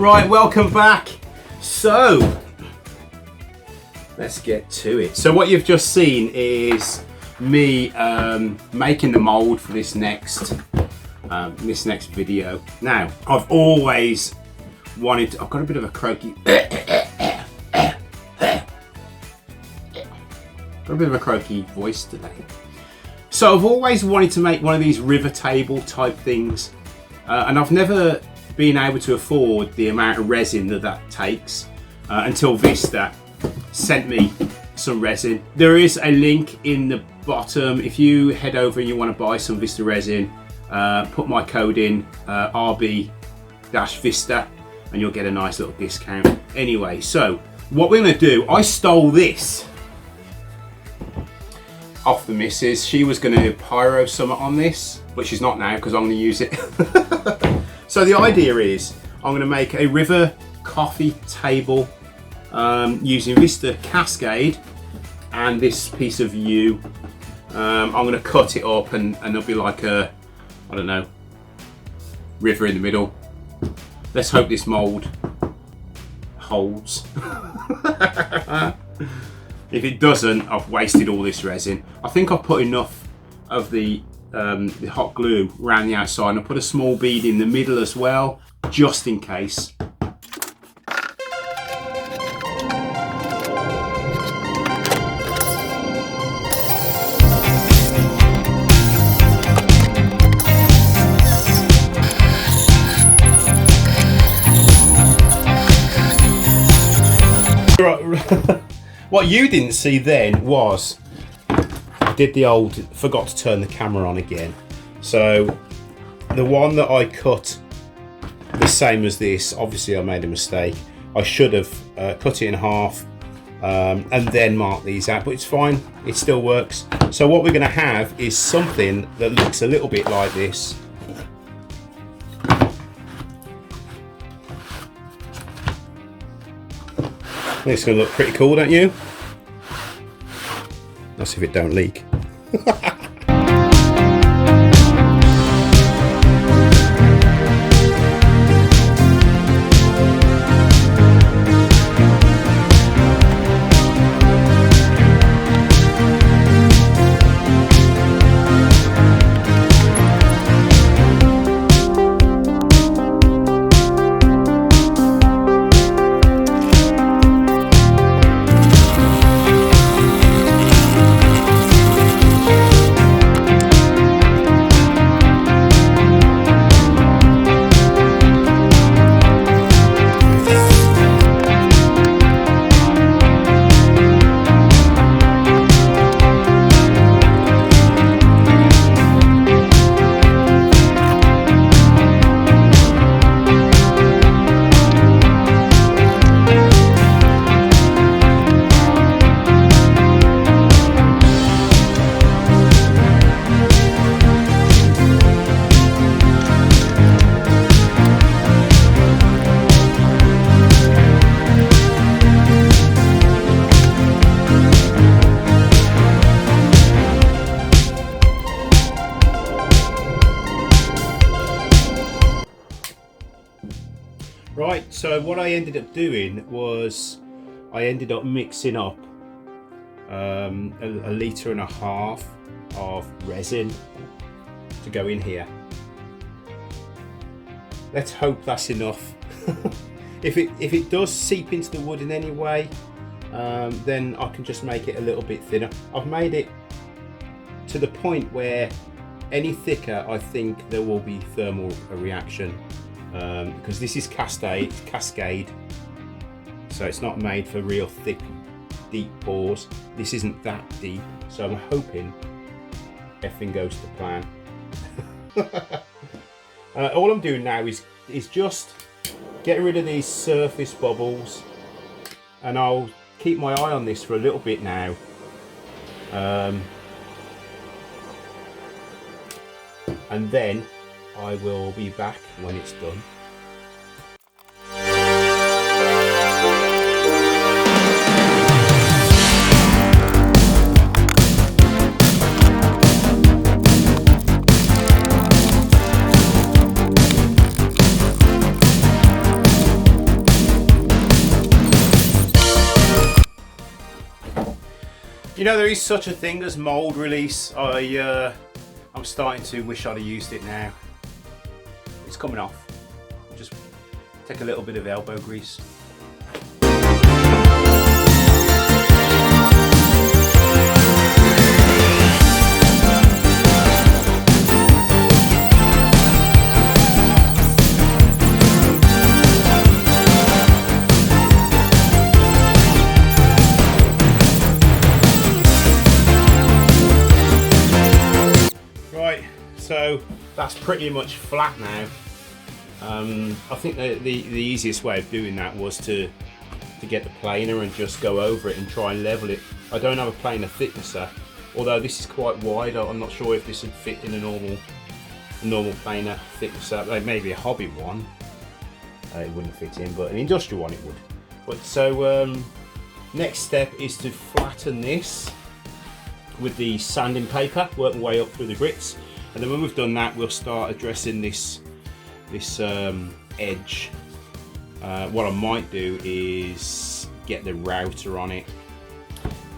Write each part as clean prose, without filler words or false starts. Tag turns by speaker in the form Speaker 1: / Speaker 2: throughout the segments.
Speaker 1: Right, welcome back. So, let's get to it. So what you've just seen is me making the mold for this next video. Now, I've always wanted to, I've got a bit of a croaky voice today. So I've always wanted to make one of these river table type things, and I've never been able to afford the amount of resin that takes until Vista sent me some resin. There is a link in the bottom. If you head over and you want to buy some Vista resin, put my code in RB-Vista and you'll get a nice little discount. Anyway, so what we're going to do, I stole this off the missus. She was going to pyro summit on this, but she's not now because I'm going to use it. So the idea is I'm going to make a river coffee table using Vista Cascade and this piece of yew. I'm going to cut it up and there'll be like a, I don't know, river in the middle. Let's hope this mold holds. If it doesn't, I've wasted all this resin. I think I've put enough of the hot glue around the outside, and I put a small bead in the middle as well, just in case. What you didn't see then was I did the old, forgot to turn the camera on again. So the one that I cut the same as this, obviously I made a mistake. I should have cut it in half and then marked these out, but it's fine, it still works. So what we're going to have is something that looks a little bit like this. It's going to look pretty cool, don't you? Let's see if it don't leak. Right, so what I ended up doing was I ended up mixing up a litre and a half of resin to go in here. Let's hope that's enough. If it does seep into the wood in any way, then I can just make it a little bit thinner. I've made it to the point where any thicker I think there will be thermal reaction. Because this is Cascade, so it's not made for real thick, deep pours. This isn't that deep, so I'm hoping everything goes to plan. All I'm doing now is just getting rid of these surface bubbles, and I'll keep my eye on this for a little bit now. And then I will be back when it's done. know, there is such a thing as mold release. I'm starting to wish I'd have used it now. It's coming off. Just take a little bit of elbow grease. So that's pretty much flat now. I think the easiest way of doing that was to get the planer and just go over it and try and level it. I don't have a planer thicknesser, although this is quite wide. I'm not sure if this would fit in a normal planer thicknesser. Like maybe a hobby one, it wouldn't fit in, but an industrial one it would. But so next step is to flatten this with the sanding paper, work my way up through the grits. And then when we've done that, we'll start addressing this edge. What I might do is get the router on it,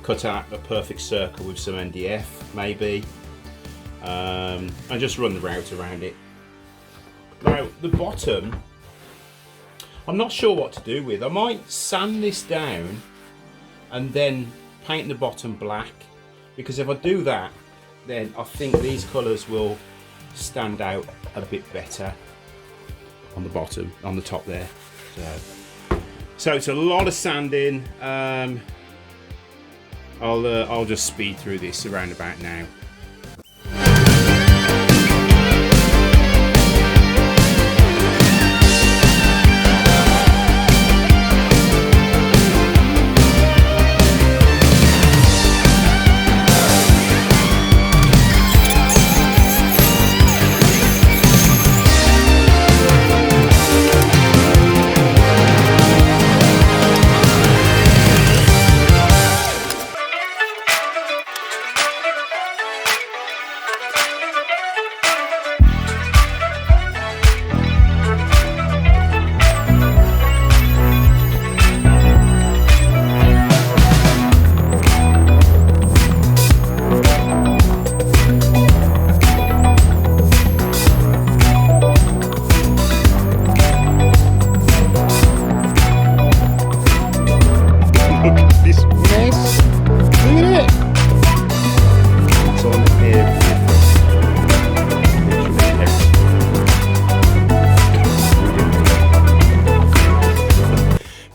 Speaker 1: cut out a perfect circle with some MDF maybe, and just run the router around it. Now the bottom, I'm not sure what to do with. I might sand this down and then paint the bottom black, because if I do that, then I think these colours will stand out a bit better on the bottom, on the top there. So it's a lot of sanding. I'll just speed through this around about now.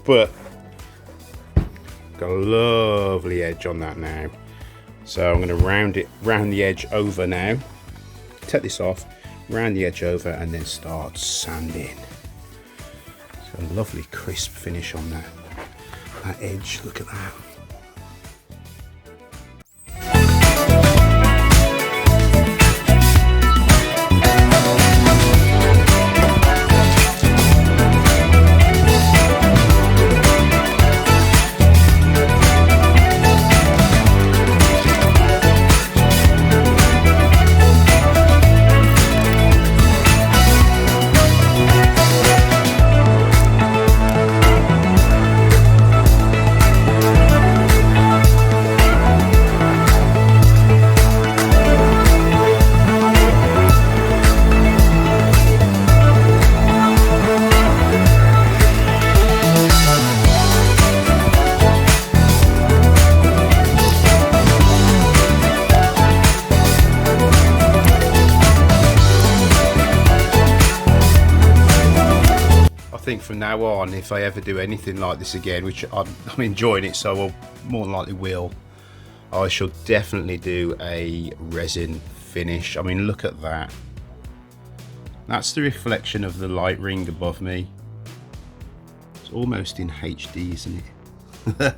Speaker 1: But got a lovely edge on that now, so I'm going to round the edge over now, take this off, round the edge over, and then start sanding. So a lovely crisp finish on that edge. Look at that. I think from now on, if I ever do anything like this again, which I'm enjoying it, so I more than likely will, I shall definitely do a resin finish. I mean, look at that. That's the reflection of the light ring above me. It's almost in HD, isn't it?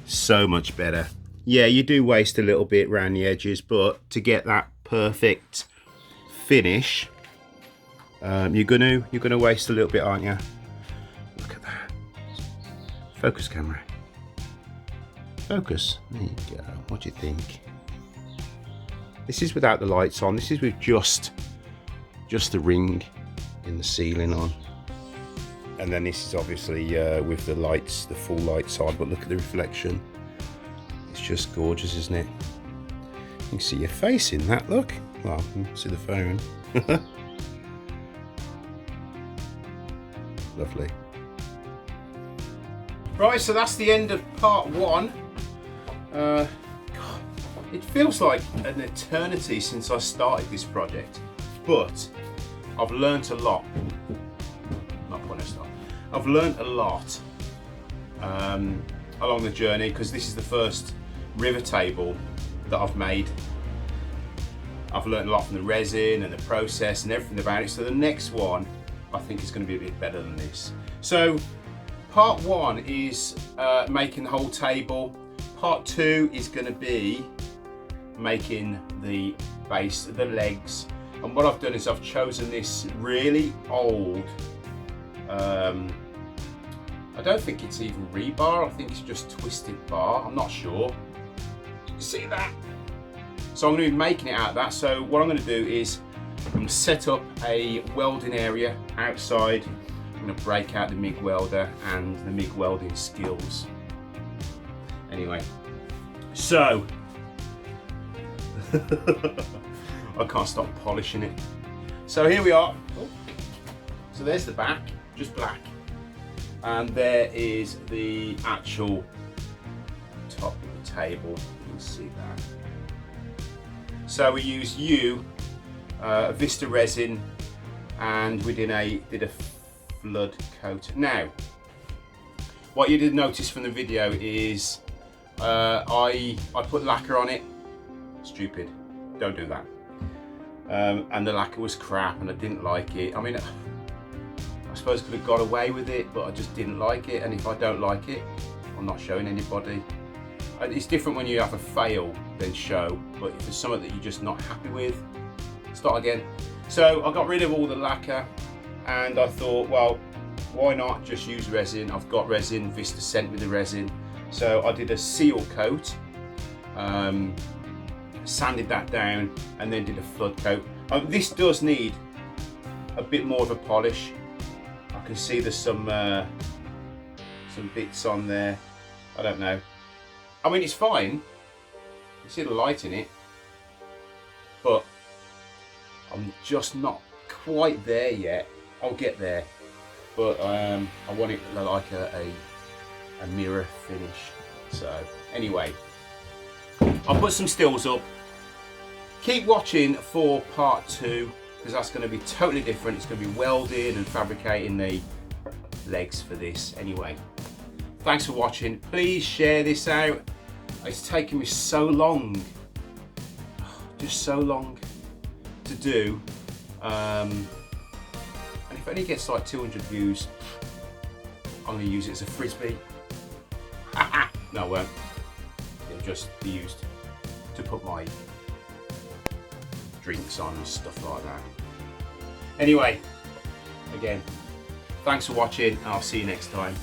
Speaker 1: So much better. Yeah, you do waste a little bit around the edges, but to get that perfect finish, you're gonna waste a little bit, aren't you? Look at that. Focus, camera. Focus. There you go. What do you think? This is without the lights on. This is with just the ring in the ceiling on. And then this is obviously with the lights, the full lights on. But look at the reflection. It's just gorgeous, isn't it? You can see your face in that, look. Well, you can see the phone. Lovely. Right, so that's the end of part 1. God, it feels like an eternity since I started this project, but I've learnt a lot. Not when I started. I've learnt a lot along the journey, because this is the first river table that I've made. I've learned a lot from the resin and the process and everything about it, so the next one I think is going to be a bit better than this. So part 1 is making the whole table. Part 2 is going to be making the base, the legs, and what I've done is I've chosen this really old, I don't think it's even rebar, I think it's just twisted bar, I'm not sure. You see that? So I'm going to be making it out of that. So what I'm going to do is I'm going to set up a welding area outside. I'm going to break out the MIG welder and the MIG welding skills. Anyway, so I can't stop polishing it. So here we are. So there's the back, just black. And there is the actual top of the table. You can see that. So we use Vista resin, and we did a flood coat. Now, what you did notice from the video is I put lacquer on it. Stupid, don't do that. And the lacquer was crap, and I didn't like it. I mean, I suppose I could have got away with it, but I just didn't like it. And if I don't like it, I'm not showing anybody. It's different when you have a fail than show, but if there's something that you're just not happy with, start again. So I got rid of all the lacquer, and I thought, well, why not just use resin? I've got resin, Vista sent me the resin. So I did a seal coat, sanded that down, and then did a flood coat. This does need a bit more of a polish. I can see there's some bits on there. I don't know. I mean, it's fine. You see the light in it, but I'm just not quite there yet. I'll get there, but I want it like a mirror finish. So anyway, I'll put some stills up. Keep watching for part 2, because that's going to be totally different. It's going to be welding and fabricating the legs for this. Anyway, thanks for watching. Please share this out. It's taken me so long, just so long to do. And if it only gets like 200 views, I'm going to use it as a frisbee. No, I won't. It'll just be used to put my drinks on and stuff like that. Anyway, again, thanks for watching, and I'll see you next time.